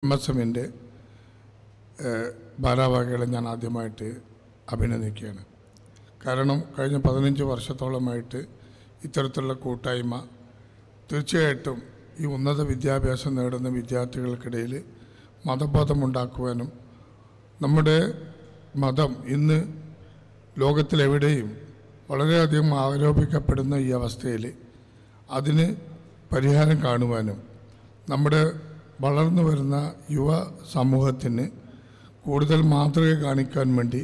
MSMൻ്റെ ഭാരവാഹികളെ ഞാൻ ആദ്യമായിട്ട് അഭിനന്ദിക്കുകയാണ്. കാരണം കഴിഞ്ഞ 15 വർഷത്തോളമായിട്ട് ഇത്തരത്തിലുള്ള കൂട്ടായ്മ തീർച്ചയായിട്ടും ഈ ഉന്നത വിദ്യാഭ്യാസം നേടുന്ന വിദ്യാർത്ഥികൾക്കിടയിൽ മതബോധമുണ്ടാക്കുവാനും നമ്മുടെ മതം ഇന്ന് ലോകത്തിലെവിടെയും വളരെയധികം ആരോപിക്കപ്പെടുന്ന ഈ അവസ്ഥയിൽ അതിന് പരിഹാരം കാണുവാനും നമ്മുടെ വളർന്നു വരുന്ന യുവ സമൂഹത്തിന് കൂടുതൽ മാതൃക കാണിക്കാൻ വേണ്ടി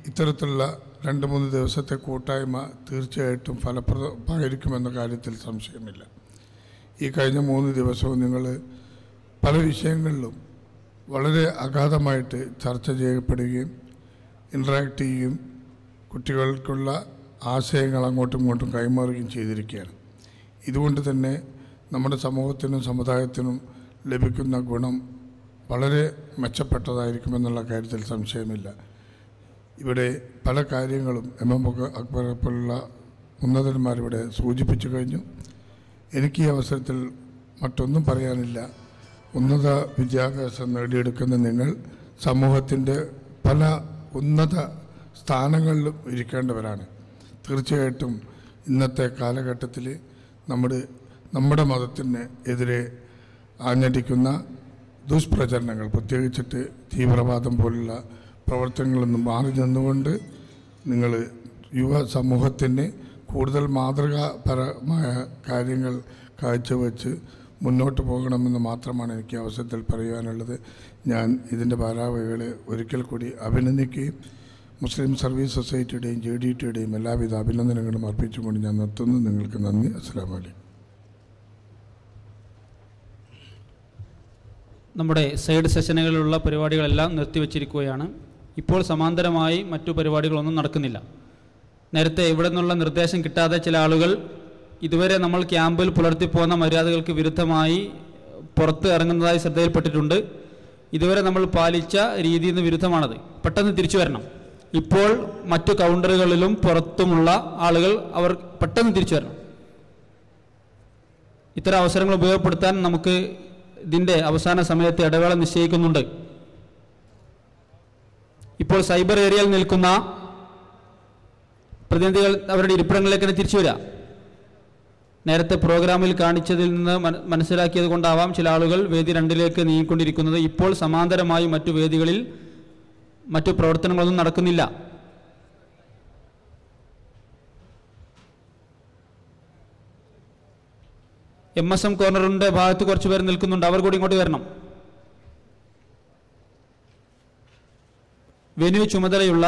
ഇത്തരത്തിലുള്ള 2-3 ദിവസത്തെ കൂട്ടായ്മ തീർച്ചയായിട്ടും ഫലപ്രദമായിരിക്കുമെന്ന കാര്യത്തിൽ സംശയമില്ല. ഈ കഴിഞ്ഞ 3 ദിവസവും നിങ്ങൾ പല വിഷയങ്ങളിലും വളരെ അഗാധമായിട്ട് ചർച്ച ചെയ്യപ്പെടുകയും ഇൻട്രാക്ട് ചെയ്യുകയും കുട്ടികൾക്കുള്ള ആശയങ്ങൾ അങ്ങോട്ടും ഇങ്ങോട്ടും കൈമാറുകയും ചെയ്തിരിക്കുകയാണ്. ഇതുകൊണ്ട് തന്നെ നമ്മുടെ സമൂഹത്തിനും സമുദായത്തിനും ലഭിക്കുന്ന ഗുണം വളരെ മെച്ചപ്പെട്ടതായിരിക്കുമെന്നുള്ള കാര്യത്തിൽ സംശയമില്ല. ഇവിടെ പല കാര്യങ്ങളും MM അക്ബർ പോലുള്ള ഉന്നതന്മാരിവിടെ സൂചിപ്പിച്ചു കഴിഞ്ഞു. എനിക്ക് ഈ അവസരത്തിൽ മറ്റൊന്നും പറയാനില്ല. ഉന്നത വിദ്യാഭ്യാസം നേടിയെടുക്കുന്ന നിങ്ങൾ സമൂഹത്തിൻ്റെ പല ഉന്നത സ്ഥാനങ്ങളിലും ഇരിക്കേണ്ടവരാണ്. തീർച്ചയായിട്ടും ഇന്നത്തെ കാലഘട്ടത്തിൽ നമ്മുടെ മതത്തിന് എതിരെ ആഞ്ഞടിക്കുന്ന ദുഷ്പ്രചരണങ്ങൾ, പ്രത്യേകിച്ചിട്ട് തീവ്രവാദം പോലുള്ള പ്രവർത്തനങ്ങളിൽ നിന്ന് മാറി നിന്നുകൊണ്ട് നിങ്ങൾ യുവ സമൂഹത്തിന് കൂടുതൽ മാതൃകാപരമായ കാര്യങ്ങൾ കാഴ്ചവെച്ച് മുന്നോട്ട് പോകണമെന്ന് മാത്രമാണ് എനിക്ക് അവസരത്തിൽ പറയുവാനുള്ളത്. ഞാൻ ഇതിൻ്റെ ഭാരവാഹികളെ ഒരിക്കൽ കൂടി അഭിനന്ദിക്കുകയും മുസ്ലിം സർവീസ് സൊസൈറ്റിയുടെയും JDTയുടെയും എല്ലാവിധ അഭിനന്ദനങ്ങളും അർപ്പിച്ചുകൊണ്ട് ഞാൻ നിർത്തുന്നു. നിങ്ങൾക്ക് നന്ദി. അസ്സലാമു അലൈക്കും. നമ്മുടെ സൈഡ് സെഷനുകളിലുള്ള പരിപാടികളെല്ലാം നിർത്തിവെച്ചിരിക്കുകയാണ്. ഇപ്പോൾ സമാന്തരമായി മറ്റു പരിപാടികളൊന്നും നടക്കുന്നില്ല. നേരത്തെ ഇവിടെ നിന്നുള്ള നിർദ്ദേശം കിട്ടാതെ ചില ആളുകൾ ഇതുവരെ നമ്മൾ ക്യാമ്പിൽ പുലർത്തിപ്പോകുന്ന മര്യാദകൾക്ക് വിരുദ്ധമായി പുറത്ത് ഇറങ്ങുന്നതായി ശ്രദ്ധയിൽപ്പെട്ടിട്ടുണ്ട്. ഇതുവരെ നമ്മൾ പാലിച്ച രീതിയിൽ നിന്ന് വിരുദ്ധമാണത്. പെട്ടെന്ന് തിരിച്ചു വരണം. ഇപ്പോൾ മറ്റു കൗണ്ടറുകളിലും പുറത്തുമുള്ള ആളുകൾ അവർ പെട്ടെന്ന് തിരിച്ചു വരണം. ഇത്തരം അവസരങ്ങൾ ഉപയോഗപ്പെടുത്താൻ നമുക്ക് ഇതിൻ്റെ അവസാന സമയത്ത് ഇടവേള നിശ്ചയിക്കുന്നുണ്ട്. ഇപ്പോൾ സൈബർ ഏരിയയിൽ നിൽക്കുന്ന പ്രതിനിധികൾ അവരുടെ ഇരിപ്പിടങ്ങളിലേക്ക് തന്നെ തിരിച്ചു വരിക. നേരത്തെ പ്രോഗ്രാമിൽ കാണിച്ചതിൽ നിന്ന് മനസ്സിലാക്കിയത് കൊണ്ടാവാം ചില ആളുകൾ വേദി 2ലേക്ക് നീങ്ങിക്കൊണ്ടിരിക്കുന്നത്. ഇപ്പോൾ സമാന്തരമായി മറ്റു വേദികളിൽ മറ്റു പ്രവർത്തനങ്ങളൊന്നും നടക്കുന്നില്ല. MSM കോർണറിൻ്റെ ഭാഗത്ത് കുറച്ച് പേർ നിൽക്കുന്നുണ്ട്. അവർ കൂടി ഇങ്ങോട്ട് വരണം. വെന്യൂ ചുമതലയുള്ള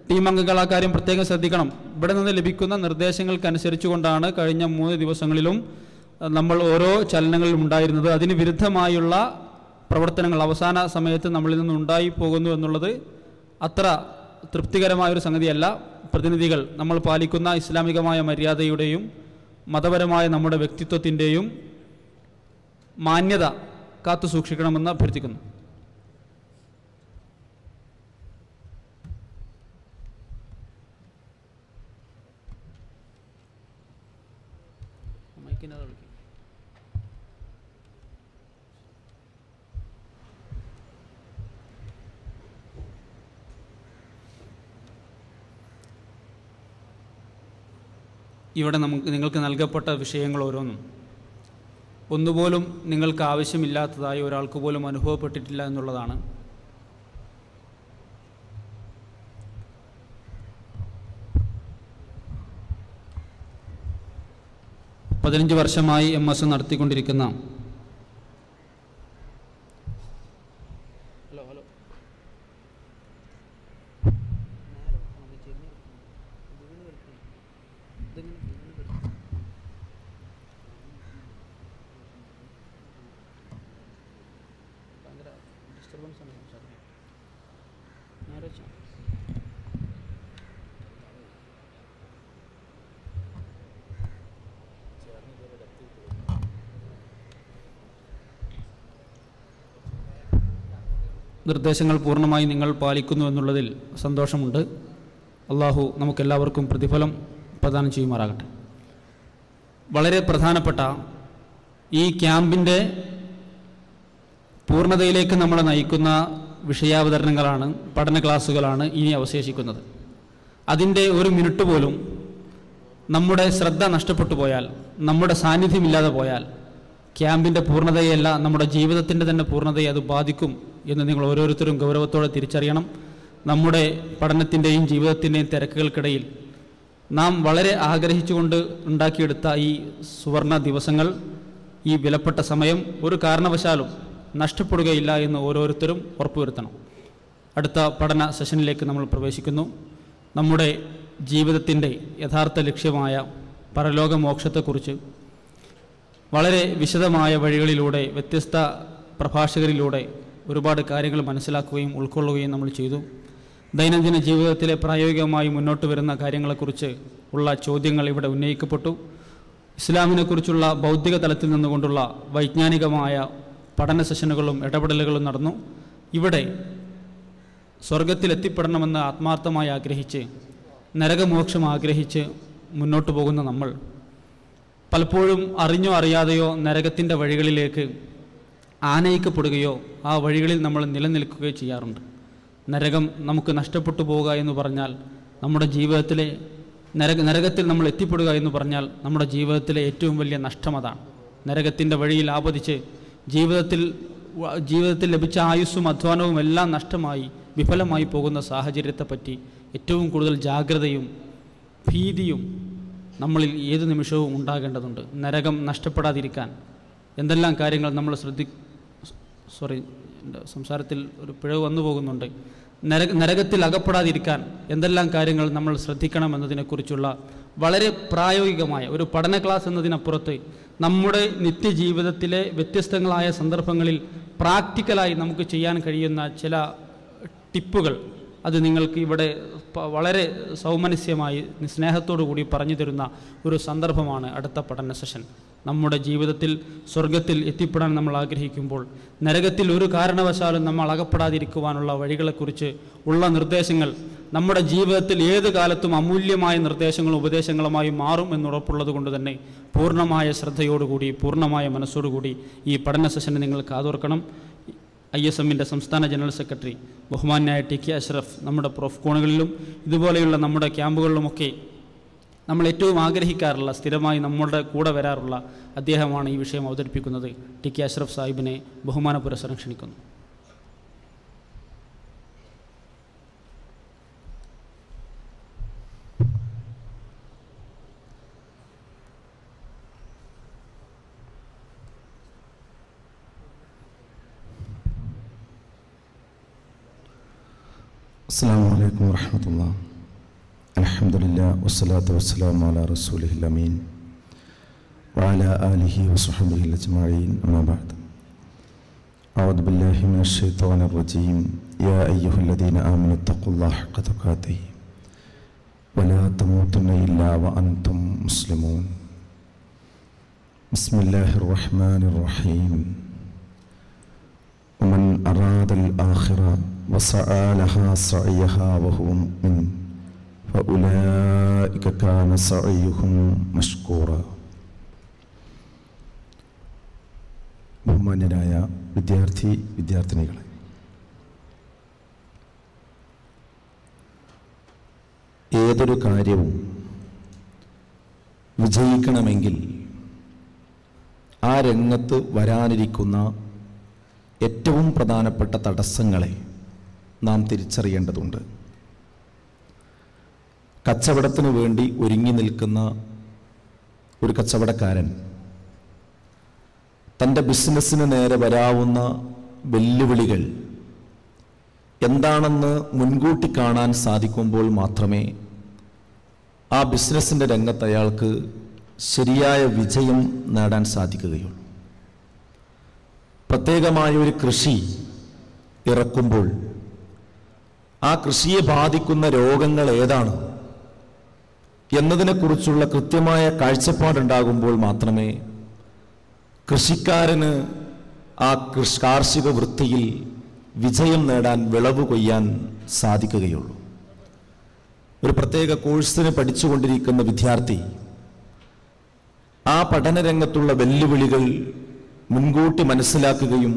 ടീം അംഗങ്ങൾ ആ കാര്യം പ്രത്യേകം ശ്രദ്ധിക്കണം. ഇവിടെ നിന്ന് ലഭിക്കുന്ന നിർദ്ദേശങ്ങൾക്കനുസരിച്ചുകൊണ്ടാണ് കഴിഞ്ഞ 3 ദിവസങ്ങളിലും നമ്മൾ ഓരോ ചലനങ്ങളിലും ഉണ്ടായിരുന്നത്. അതിന് വിരുദ്ധമായുള്ള പ്രവർത്തനങ്ങൾ അവസാന സമയത്ത് നമ്മളിൽ നിന്ന് ഉണ്ടായി പോകുന്നു എന്നുള്ളത് അത്ര തൃപ്തികരമായൊരു സംഗതിയല്ല. പ്രതിനിധികൾ നമ്മൾ പാലിക്കുന്ന ഇസ്ലാമികമായ മര്യാദയുടെയും മതപരമായ നമ്മുടെ വ്യക്തിത്വത്തിൻ്റെയും മാന്യത കാത്തു സൂക്ഷിക്കണമെന്ന് അഭ്യർത്ഥിക്കുന്നു. ഇവിടെ നിങ്ങൾക്ക് നൽകപ്പെട്ട വിഷയങ്ങൾ ഓരോന്നും ഒന്നുപോലും നിങ്ങൾക്ക് ആവശ്യമില്ലാത്തതായി ഒരാൾക്ക് പോലും അനുഭവപ്പെട്ടിട്ടില്ല എന്നുള്ളതാണ്. പതിനഞ്ച് വർഷമായി MS നടത്തിക്കൊണ്ടിരിക്കുന്ന നിർദ്ദേശങ്ങൾ പൂർണ്ണമായി നിങ്ങൾ പാലിക്കുന്നു എന്നുള്ളതിൽ സന്തോഷമുണ്ട്. അള്ളാഹു നമുക്കെല്ലാവർക്കും പ്രതിഫലം പ്രദാനം ചെയ്യുമാറാകട്ടെ. വളരെ പ്രധാനപ്പെട്ട ഈ ക്യാമ്പിൻ്റെ പൂർണ്ണതയിലേക്ക് നമ്മളെ നയിക്കുന്ന വിഷയാവതരണങ്ങളാണ്, പഠന ക്ലാസ്സുകളാണ് ഇനി അവശേഷിക്കുന്നത്. അതിൻ്റെ ഒരു മിനിറ്റ് പോലും നമ്മുടെ ശ്രദ്ധ നഷ്ടപ്പെട്ടു പോയാൽ, നമ്മുടെ സാന്നിധ്യമില്ലാതെ പോയാൽ ക്യാമ്പിൻ്റെ പൂർണ്ണതയല്ല, നമ്മുടെ ജീവിതത്തിൻ്റെ തന്നെ പൂർണ്ണതയെ അത് ബാധിക്കും എന്ന് നിങ്ങൾ ഓരോരുത്തരും ഗൗരവത്തോടെ തിരിച്ചറിയണം. നമ്മുടെ പഠനത്തിൻ്റെയും ജീവിതത്തിൻ്റെയും തിരക്കുകൾക്കിടയിൽ നാം വളരെ ആഗ്രഹിച്ചുകൊണ്ട് ഉണ്ടാക്കിയെടുത്ത ഈ സുവർണ ദിവസങ്ങൾ, ഈ വിലപ്പെട്ട സമയം ഒരു കാരണവശാലും നഷ്ടപ്പെടുകയില്ല എന്ന് ഓരോരുത്തരും ഉറപ്പുവരുത്തണം. അടുത്ത പഠന സെഷനിലേക്ക് നമ്മൾ പ്രവേശിക്കുന്നു. നമ്മുടെ ജീവിതത്തിൻ്റെ യഥാർത്ഥ ലക്ഷ്യമായ പരലോകമോക്ഷത്തെക്കുറിച്ച് വളരെ വിശദമായ വഴികളിലൂടെ, വ്യത്യസ്ത പ്രഭാഷകരിലൂടെ ഒരുപാട് കാര്യങ്ങൾ മനസ്സിലാക്കുകയും ഉൾക്കൊള്ളുകയും നമ്മൾ ചെയ്തു. ദൈനംദിന ജീവിതത്തിലെ പ്രായോഗികമായി മുന്നോട്ട് വരുന്ന കാര്യങ്ങളെക്കുറിച്ച് ഉള്ള ചോദ്യങ്ങൾ ഇവിടെ ഉന്നയിക്കപ്പെട്ടു. ഇസ്ലാമിനെക്കുറിച്ചുള്ള ബൗദ്ധിക തലത്തിൽ നിന്നുകൊണ്ടുള്ള വൈജ്ഞാനികമായ പഠന സെഷനുകളും ഇടപെടലുകളും നടന്നു. ഇവിടെ സ്വർഗത്തിലെത്തിപ്പെടണമെന്ന് ആത്മാർത്ഥമായി ആഗ്രഹിച്ച്, നരകമോക്ഷം ആഗ്രഹിച്ച് മുന്നോട്ട് പോകുന്ന നമ്മൾ പലപ്പോഴും അറിഞ്ഞോ അറിയാതെയോ നരകത്തിൻ്റെ വഴികളിലേക്ക് ആനയിക്കപ്പെടുകയോ ആ വഴികളിൽ നമ്മൾ നിലനിൽക്കുകയോ ചെയ്യാറുണ്ട്. നരകം നമുക്ക് നഷ്ടപ്പെട്ടു പോവുക എന്ന് പറഞ്ഞാൽ നമ്മുടെ ജീവിതത്തിലെ നരകത്തിൽ നമ്മൾ എത്തിപ്പെടുക എന്ന് പറഞ്ഞാൽ നമ്മുടെ ജീവിതത്തിലെ ഏറ്റവും വലിയ നഷ്ടം അതാണ്. നരകത്തിൻ്റെ വഴിയിൽ ആപതിച്ച് ജീവിതത്തിൽ ലഭിച്ച ആയുസ്സും അധ്വാനവും എല്ലാം നഷ്ടമായി വിഫലമായി പോകുന്ന സാഹചര്യത്തെപ്പറ്റി ഏറ്റവും കൂടുതൽ ജാഗ്രതയും ഭീതിയും നമ്മളിൽ ഏതു നിമിഷവും ഉണ്ടാകേണ്ടതുണ്ട്. നരകം നഷ്ടപ്പെടാതിരിക്കാൻ എന്തെല്ലാം കാര്യങ്ങൾ നമ്മൾ എൻ്റെ സംസാരത്തിൽ ഒരു പിഴവ് വന്നു പോകുന്നുണ്ട്. നരകത്തിൽ അകപ്പെടാതിരിക്കാൻ എന്തെല്ലാം കാര്യങ്ങൾ നമ്മൾ ശ്രദ്ധിക്കണം എന്നതിനെക്കുറിച്ചുള്ള വളരെ പ്രായോഗികമായ ഒരു പഠന ക്ലാസ് എന്നതിനപ്പുറത്ത് നമ്മുടെ നിത്യജീവിതത്തിലെ വ്യത്യസ്തങ്ങളായ സന്ദർഭങ്ങളിൽ പ്രാക്ടിക്കലായി നമുക്ക് ചെയ്യാൻ കഴിയുന്ന ചില ടിപ്പുകൾ അത് നിങ്ങൾക്ക് ഇവിടെ വളരെ സൗമനസ്യമായി സ്നേഹത്തോടു കൂടി പറഞ്ഞു തരുന്ന ഒരു സന്ദർഭമാണ് അടുത്ത പഠന സെഷൻ. നമ്മുടെ ജീവിതത്തിൽ സ്വർഗത്തിൽ എത്തിപ്പെടാൻ നമ്മൾ ആഗ്രഹിക്കുമ്പോൾ നരകത്തിൽ ഒരു കാരണവശാലും നമ്മൾ അകപ്പെടാതിരിക്കുവാനുള്ള വഴികളെക്കുറിച്ച് ഉള്ള നിർദ്ദേശങ്ങൾ നമ്മുടെ ജീവിതത്തിൽ ഏത് കാലത്തും അമൂല്യമായ നിർദ്ദേശങ്ങളും ഉപദേശങ്ങളുമായി മാറും എന്നുറപ്പുള്ളത് കൊണ്ട് തന്നെ പൂർണ്ണമായ ശ്രദ്ധയോടുകൂടി, പൂർണ്ണമായ മനസ്സോടുകൂടി ഈ പഠന സെഷന് നിങ്ങൾ കാതോർക്കണം. ISMൻ്റെ സംസ്ഥാന ജനറൽ സെക്രട്ടറി ബഹുമാന്യായ TK അഷ്റഫ് നമ്മുടെ പ്രോഫ്കോണുകളിലും ഇതുപോലെയുള്ള നമ്മുടെ ക്യാമ്പുകളിലുമൊക്കെ നമ്മൾ ഏറ്റവും ആഗ്രഹിക്കാറുള്ള, സ്ഥിരമായി നമ്മളുടെ കൂടെ വരാറുള്ള അദ്ദേഹമാണ് ഈ വിഷയം അവതരിപ്പിക്കുന്നത്. TK അഷ്റഫ് സാഹിബിനെ ബഹുമാന പുരസ്സരം ക്ഷണിക്കുന്നു. അസ്സലാമു അലൈക്കും വറഹ്മത്തുള്ളാഹി. അൽഹംദുലില്ലാഹി വസ്സലാത്തു വസ്സലാമു അലാ റസൂലിഹിൽ അമീൻ വഅലാ ആലിഹി വസ്വഹ്ബിഹി അജ്മഈൻ. അമ്മാ ബഅദ്. അഊദു ബില്ലാഹി മിനശ് ശൈത്വാനിർ റജീം. യാ അയ്യുഹല്ലദീന ആമനു തഖുല്ലാഹ ഹഖ്ക തുഖാതിഹി വലാ തമൂതുന്ന ഇല്ലാ വഅൻതും മുസ്ലിമൂൻ. ബിസ്മില്ലാഹിർ റഹ്മാനിർ റഹീം. ومن أراد الآخرة وسعى لها سعيها وهو مؤمن فأولئك كان سعيهم مشكورا. ബഹുമാന്യരായ വിദ്യാർത്ഥിനികളെ, ഏതൊരു കാര്യവും വിജയിക്കണമെങ്കിൽ ആ രംഗത്ത് വരാനിരിക്കുന്ന ഏറ്റവും പ്രധാനപ്പെട്ട തടസ്സങ്ങളെ നാം തിരിച്ചറിയേണ്ടതുണ്ട്. കച്ചവടത്തിന് വേണ്ടി ഒരുങ്ങി നിൽക്കുന്ന ഒരു കച്ചവടക്കാരൻ തൻ്റെ ബിസിനസ്സിന് നേരെ വരാവുന്ന വെല്ലുവിളികൾ എന്താണെന്ന് മുൻകൂട്ടി കാണാൻ സാധിക്കുമ്പോൾ മാത്രമേ ആ ബിസിനസ്സിൻ്റെ രംഗത്ത് അയാൾക്ക് ശരിയായ വിജയം നേടാൻ സാധിക്കുകയുള്ളൂ. പ്രത്യേകമായ ഒരു കൃഷി ഇറക്കുമ്പോൾ ആ കൃഷിയെ ബാധിക്കുന്ന രോഗങ്ങൾ ഏതാണ് എന്നതിനെക്കുറിച്ചുള്ള കൃത്യമായ കാഴ്ചപ്പാടുണ്ടാകുമ്പോൾ മാത്രമേ കൃഷിക്കാരന് ആ കാർഷിക വൃത്തിയിൽ വിജയം നേടാൻ, വിളവ് കൊയ്യാൻ സാധിക്കുകയുള്ളൂ. ഒരു പ്രത്യേക കോഴ്സിന് പഠിച്ചുകൊണ്ടിരിക്കുന്ന വിദ്യാർത്ഥി ആ പഠനരംഗത്തുള്ള വെല്ലുവിളികൾ മുൻകൂട്ടി മനസ്സിലാക്കുകയും